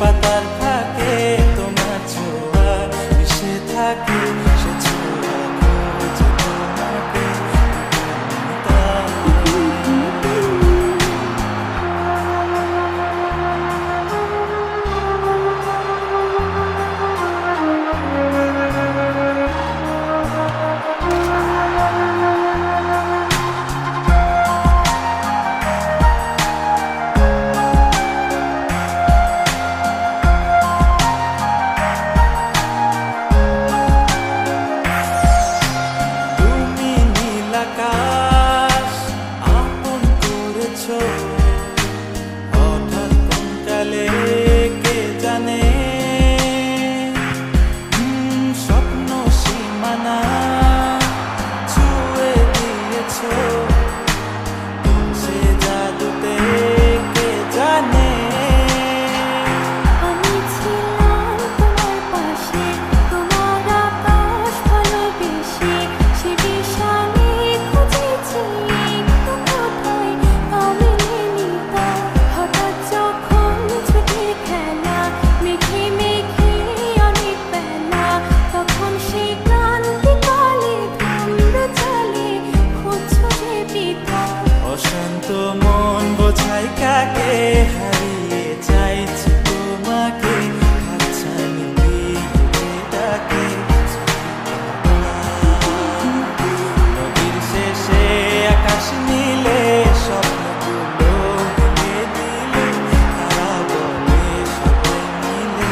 পাতার ফাঁকে তোমার ছোঁয়া মিশে থাকে, সে ছোঁয়া খোঁজে তোমাকে। হঠাৎ কোন কালে কে জানে, স্বপ্ন সীমানা ছুঁয়ে দিয়েছ, সে জাদুতে কে জানে। আমি ছিলাম তোমার পাশে, তোমার আকাশ ভালোবেসে, সে বিশালে খুঁজেছি একটু কোথায় আমি নিতাম। হঠাৎ যখন ছুটে খেলা মেঘে মেঘে অনেক বেলা, তখন সে ক্লান্তি কালে ভ্রমর চলে খুঁজছো যে পিতা। অশান্ত মন বোঝাই কাকে, হারিয়ে চাইছে তোমাকে, হাতছানি দিয়ে ডাকে। নদীর শেষে আকাশ নীলে স্বপ্নগুলো ভেঙে দিলে, তারা বলে সবাই মিলে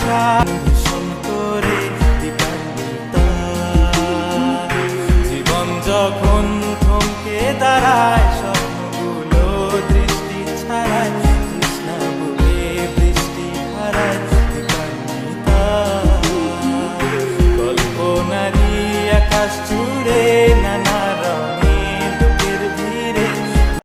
ভাষা ভীষণ করে বিকান্বিতা। জীবন যখন থমকে দাঁড়ায়